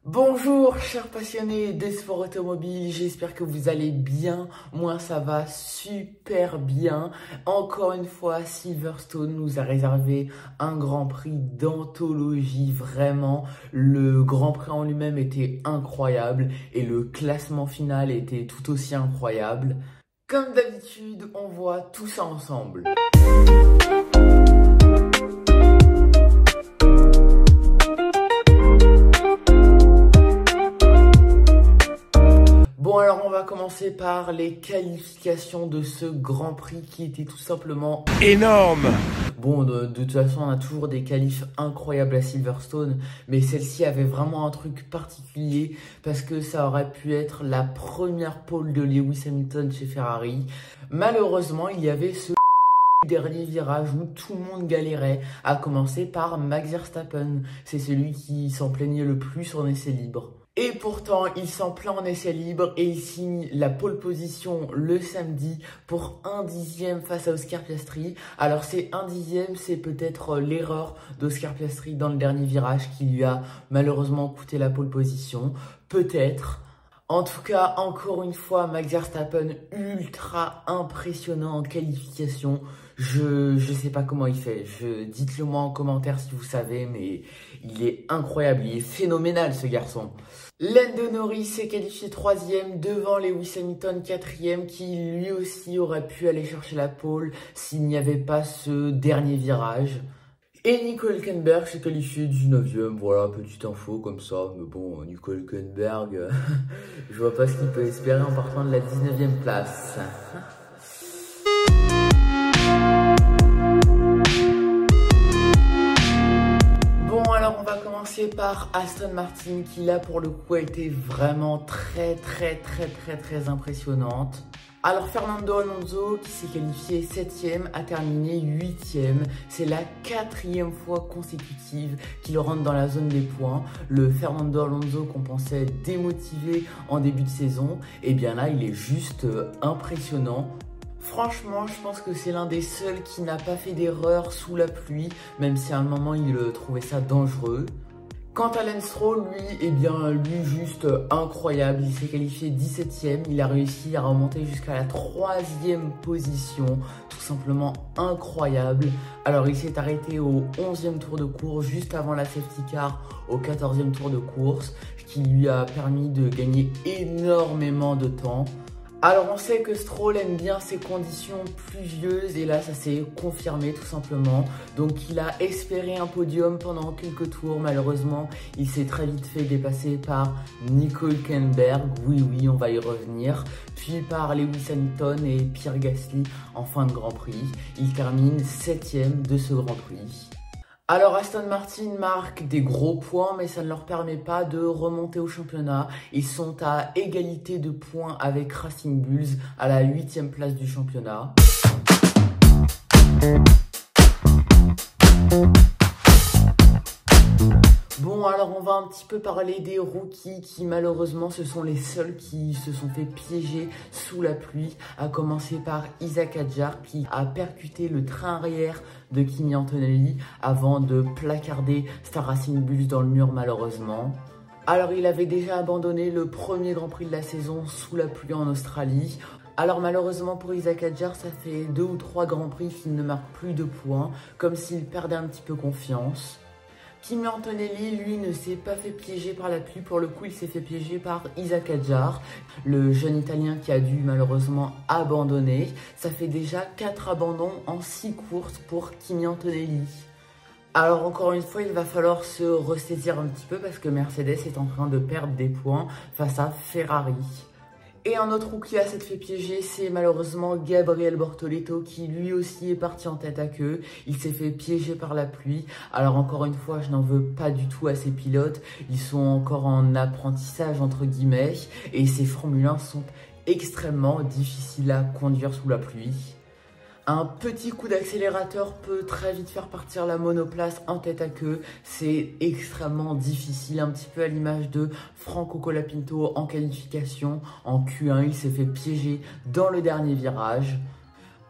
Bonjour chers passionnés des sports automobiles, j'espère que vous allez bien, moi ça va super bien. Encore une fois, Silverstone nous a réservé un Grand Prix d'anthologie, vraiment. Le Grand Prix en lui-même était incroyable et le classement final était tout aussi incroyable. Comme d'habitude, on voit tout ça ensemble. Bon, alors on va commencer par les qualifications de ce Grand Prix qui était tout simplement énorme. Bon, de toute façon, on a toujours des qualifs incroyables à Silverstone, mais celle-ci avait vraiment un truc particulier parce que ça aurait pu être la première pole de Lewis Hamilton chez Ferrari. Malheureusement, il y avait ce dernier virage où tout le monde galérait, à commencer par Max Verstappen. C'est celui qui s'en plaignait le plus en essai libre. Et pourtant, il s'en plaint en essai libre et il signe la pole position le samedi pour 1/10 face à Oscar Piastri. Alors c'est 1/10, c'est peut-être l'erreur d'Oscar Piastri dans le dernier virage qui lui a malheureusement coûté la pole position. Peut-être. En tout cas, encore une fois, Max Verstappen ultra impressionnant en qualification. Je sais pas comment il fait. Dites-le moi en commentaire si vous savez, mais il est incroyable, il est phénoménal ce garçon. Lando Norris s'est qualifié 3e devant Lewis Hamilton 4e qui lui aussi aurait pu aller chercher la pole s'il n'y avait pas ce dernier virage. Et Nico Hülkenberg s'est qualifié 19e, voilà, petite info comme ça, mais bon, Nico Hülkenberg, je vois pas ce qu'il peut espérer en partant de la 19e place. Bon, alors on va commencer par Aston Martin qui là pour le coup a été vraiment très impressionnante. Alors Fernando Alonso qui s'est qualifié 7e a terminé 8e. C'est la 4e fois consécutive qu'il rentre dans la zone des points. Le Fernando Alonso qu'on pensait démotivé en début de saison, et bien là il est juste impressionnant. Franchement, je pense que c'est l'un des seuls qui n'a pas fait d'erreur sous la pluie, même si à un moment il trouvait ça dangereux. Quant à Lance Stroll, lui juste incroyable, il s'est qualifié 17e, il a réussi à remonter jusqu'à la 3e position, tout simplement incroyable. Alors il s'est arrêté au 11e tour de course, juste avant la safety car, au 14e tour de course, ce qui lui a permis de gagner énormément de temps. Alors on sait que Stroll aime bien ces conditions pluvieuses et là ça s'est confirmé tout simplement. Donc il a espéré un podium pendant quelques tours, malheureusement il s'est très vite fait dépasser par Nico Hülkenberg, oui on va y revenir, puis par Lewis Hamilton et Pierre Gasly en fin de Grand Prix. Il termine 7e de ce Grand Prix. Alors Aston Martin marque des gros points, mais ça ne leur permet pas de remonter au championnat. Ils sont à égalité de points avec Racing Bulls à la 8e place du championnat. Bon, alors on va un petit peu parler des rookies qui malheureusement ce sont les seuls qui se sont fait piéger sous la pluie, à commencer par Isack Hadjar qui a percuté le train arrière de Kimi Antonelli avant de placarder Star Racing Bulls dans le mur malheureusement. Alors il avait déjà abandonné le premier Grand Prix de la saison sous la pluie en Australie. Alors malheureusement pour Isack Hadjar, ça fait 2 ou 3 Grands Prix qu'il ne marque plus de points, comme s'il perdait un petit peu confiance. Kimi Antonelli, lui, ne s'est pas fait piéger par la pluie. Pour le coup, il s'est fait piéger par Isack Hadjar, le jeune Italien qui a dû malheureusement abandonner. Ça fait déjà 4 abandons en 6 courses pour Kimi Antonelli. Alors encore une fois, il va falloir se ressaisir un petit peu parce que Mercedes est en train de perdre des points face à Ferrari. Et un autre rookie à s'être fait piéger, c'est malheureusement Gabriel Bortoleto qui lui aussi est parti en tête à queue. Il s'est fait piéger par la pluie. Alors encore une fois, je n'en veux pas du tout à ces pilotes. Ils sont encore en apprentissage entre guillemets et ces Formule 1 sont extrêmement difficiles à conduire sous la pluie. Un petit coup d'accélérateur peut très vite faire partir la monoplace en tête à queue. C'est extrêmement difficile, un petit peu à l'image de Franco Colapinto en qualification. En Q1, il s'est fait piéger dans le dernier virage.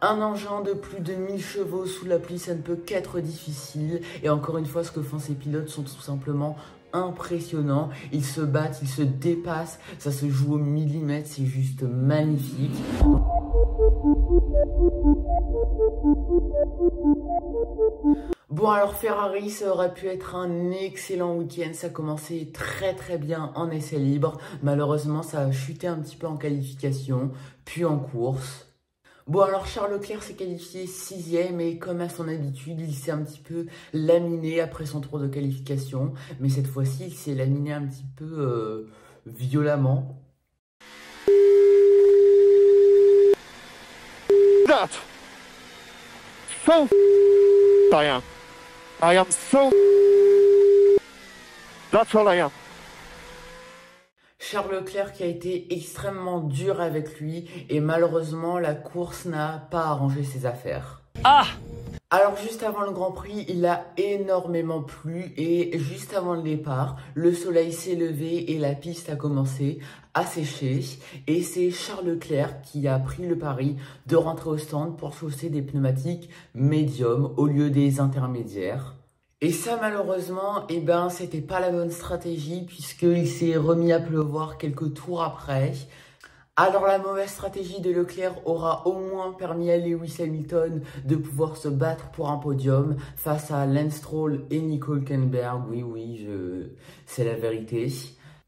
Un engin de plus de 1000 chevaux sous la pluie, ça ne peut qu'être difficile. Et encore une fois, ce que font ces pilotes sont tout simplement impressionnant. Ils se battent, ils se dépassent, ça se joue au millimètre, c'est juste magnifique. Bon alors Ferrari, ça aurait pu être un excellent week-end, ça commençait très bien en essai libre. Malheureusement ça a chuté un petit peu en qualification, puis en course. Bon alors Charles Leclerc s'est qualifié 6e et comme à son habitude, il s'est un petit peu laminé après son tour de qualification. Mais cette fois-ci, il s'est laminé un petit peu violemment. That. So I am so. That's all I am. Charles Leclerc qui a été extrêmement dur avec lui et malheureusement la course n'a pas arrangé ses affaires. Ah! Alors juste avant le Grand Prix, il a énormément plu et juste avant le départ, le soleil s'est levé et la piste a commencé à sécher. Et c'est Charles Leclerc qui a pris le pari de rentrer au stand pour chausser des pneumatiques médiums au lieu des intermédiaires. Et ça malheureusement, c'était pas la bonne stratégie puisqu'il s'est remis à pleuvoir quelques tours après. Alors la mauvaise stratégie de Leclerc aura au moins permis à Lewis Hamilton de pouvoir se battre pour un podium face à Lance Stroll et Nico Hülkenberg. Oui, c'est la vérité.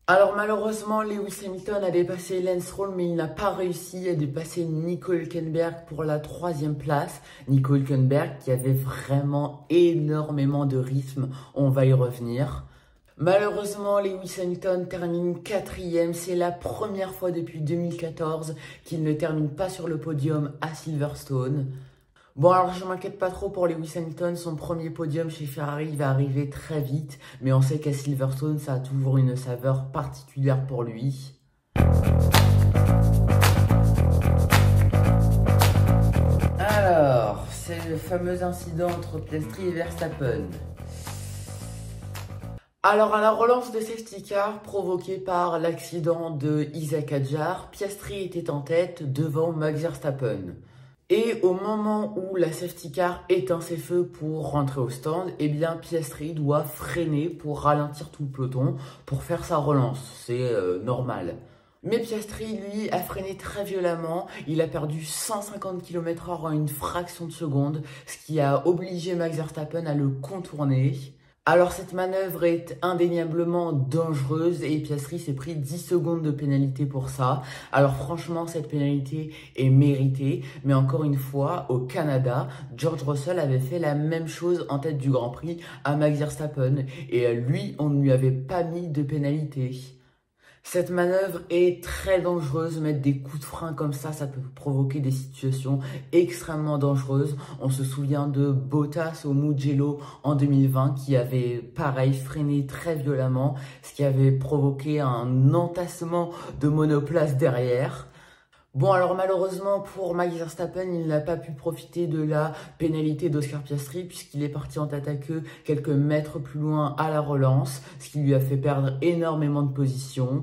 Alors malheureusement, Lewis Hamilton a dépassé Lance Stroll, mais il n'a pas réussi à dépasser Nico Hülkenberg pour la 3e place. Nico Hülkenberg qui avait vraiment énormément de rythme, on va y revenir. Malheureusement, Lewis Hamilton termine 4e. C'est la première fois depuis 2014 qu'il ne termine pas sur le podium à Silverstone. Bon, alors je m'inquiète pas trop pour Lewis Hamilton. Son premier podium chez Ferrari va arriver très vite. Mais on sait qu'à Silverstone, ça a toujours une saveur particulière pour lui. Alors, c'est le fameux incident entre Piastri et Verstappen. Alors à la relance de safety car provoquée par l'accident de Isaac Hadjar, Piastri était en tête devant Max Verstappen. Et au moment où la safety car éteint ses feux pour rentrer au stand, Piastri doit freiner pour ralentir tout le peloton pour faire sa relance. C'est normal. Mais Piastri, lui, a freiné très violemment. Il a perdu 150 km/h en une fraction de seconde, ce qui a obligé Max Verstappen à le contourner. Alors cette manœuvre est indéniablement dangereuse et Piastri s'est pris 10 secondes de pénalité pour ça. Alors franchement cette pénalité est méritée, mais encore une fois au Canada, George Russell avait fait la même chose en tête du Grand Prix à Max Verstappen et lui on ne lui avait pas mis de pénalité. Cette manœuvre est très dangereuse, mettre des coups de frein comme ça peut provoquer des situations extrêmement dangereuses. On se souvient de Bottas au Mugello en 2020 qui avait pareil freiné très violemment, ce qui avait provoqué un entassement de monoplace derrière. Bon alors malheureusement pour Max Verstappen, il n'a pas pu profiter de la pénalité d'Oscar Piastri puisqu'il est parti en tête à queue quelques mètres plus loin à la relance, ce qui lui a fait perdre énormément de position.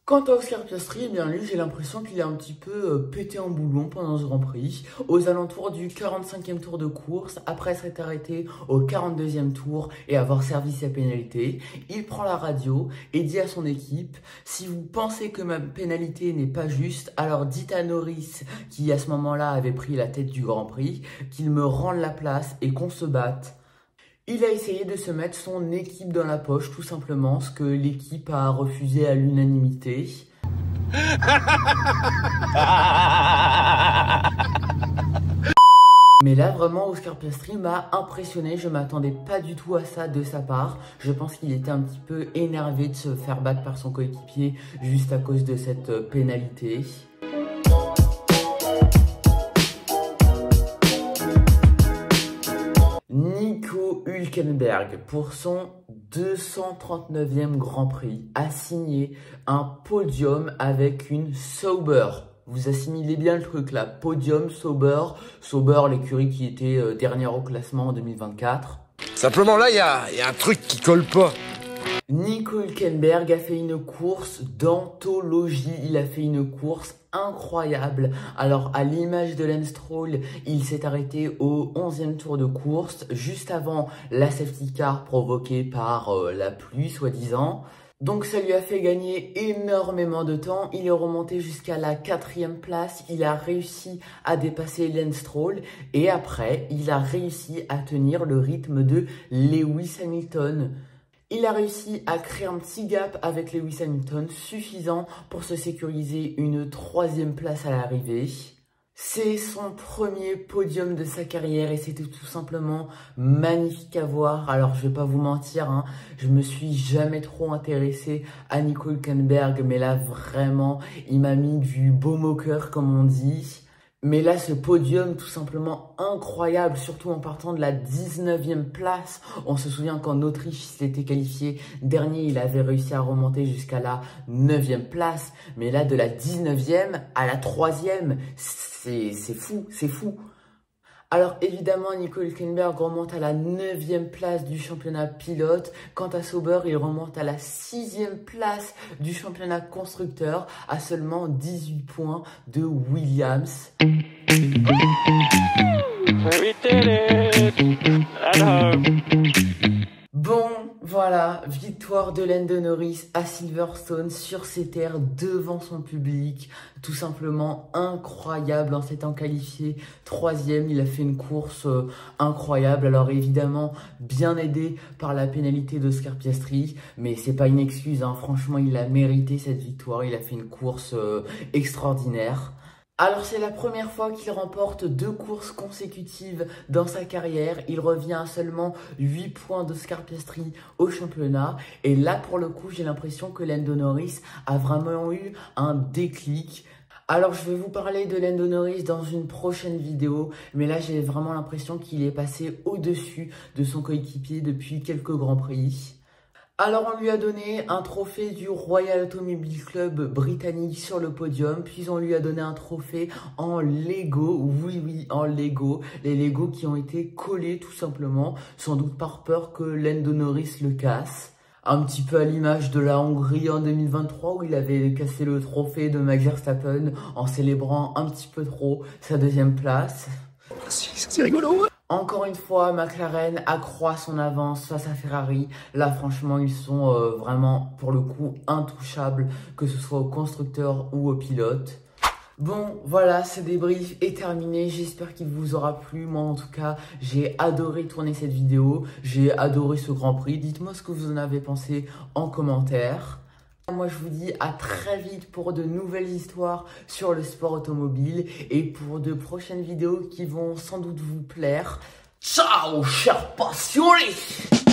Quant à Oscar Piastri, lui j'ai l'impression qu'il a un petit peu pété en boulon pendant ce Grand Prix. Aux alentours du 45e tour de course, après s'être arrêté au 42e tour et avoir servi sa pénalité, il prend la radio et dit à son équipe « Si vous pensez que ma pénalité n'est pas juste, alors dites à Norris, qui à ce moment-là avait pris la tête du Grand Prix, qu'il me rende la place et qu'on se batte. » Il a essayé de se mettre son équipe dans la poche, tout simplement, ce que l'équipe a refusé à l'unanimité. Mais là, vraiment, Oscar Piastri m'a impressionné. Je m'attendais pas du tout à ça de sa part. Je pense qu'il était un petit peu énervé de se faire battre par son coéquipier juste à cause de cette pénalité. Nico Hülkenberg, pour son 239e Grand Prix, a signé un podium avec une Sauber. Vous assimilez bien le truc là, podium, Sauber. Sauber, l'écurie qui était dernière au classement en 2024. Simplement là, il y a un truc qui colle pas. Nico Hülkenberg a fait une course d'anthologie, il a fait une course incroyable. Alors à l'image de Lance Stroll, il s'est arrêté au 11e tour de course, juste avant la safety car provoquée par la pluie soi-disant. Donc ça lui a fait gagner énormément de temps, il est remonté jusqu'à la 4e place, il a réussi à dépasser Lance Stroll et après il a réussi à tenir le rythme de Lewis Hamilton. Il a réussi à créer un petit gap avec Lewis Hamilton suffisant pour se sécuriser une 3e place à l'arrivée. C'est son premier podium de sa carrière et c'était tout simplement magnifique à voir. Alors je vais pas vous mentir, hein, je me suis jamais trop intéressé à Nico Hülkenberg, mais là vraiment il m'a mis du baume au cœur comme on dit. Mais là, ce podium, tout simplement incroyable, surtout en partant de la 19e place. On se souvient qu'en Autriche, il s'était qualifié dernier, il avait réussi à remonter jusqu'à la 9e place. Mais là, de la 19e à la 3e, c'est fou, c'est fou. Alors évidemment, Nico Hülkenberg remonte à la 9e place du championnat pilote. Quant à Sauber, il remonte à la 6e place du championnat constructeur, à seulement 18 points de Williams. Bon, voilà, victoire de Lando Norris à Silverstone sur ses terres devant son public. Tout simplement incroyable en s'étant qualifié 3e. Il a fait une course incroyable. Alors évidemment, bien aidé par la pénalité d'Oscar Piastri. Mais c'est pas une excuse, hein. Franchement, il a mérité cette victoire. Il a fait une course extraordinaire. Alors c'est la première fois qu'il remporte 2 courses consécutives dans sa carrière. Il revient à seulement 8 points d'Oscar Piastri au championnat. Et là pour le coup j'ai l'impression que Lando Norris a vraiment eu un déclic. Alors je vais vous parler de Lando Norris dans une prochaine vidéo. Mais là j'ai vraiment l'impression qu'il est passé au-dessus de son coéquipier depuis quelques Grands Prix. Alors on lui a donné un trophée du Royal Automobile Club britannique sur le podium, puis on lui a donné un trophée en Lego, oui en Lego, les Lego qui ont été collés tout simplement, sans doute par peur que Lando Norris le casse. Un petit peu à l'image de la Hongrie en 2023 où il avait cassé le trophée de Max Verstappen en célébrant un petit peu trop sa 2e place. C'est rigolo. Encore une fois, McLaren accroît son avance face à Ferrari. Là, franchement, ils sont vraiment, pour le coup, intouchables, que ce soit au constructeur ou au pilote. Bon, voilà, ce débrief est terminé. J'espère qu'il vous aura plu. Moi, en tout cas, j'ai adoré tourner cette vidéo. J'ai adoré ce Grand Prix. Dites-moi ce que vous en avez pensé en commentaire. Moi, je vous dis à très vite pour de nouvelles histoires sur le sport automobile et pour de prochaines vidéos qui vont sans doute vous plaire. Ciao, chers passionnés!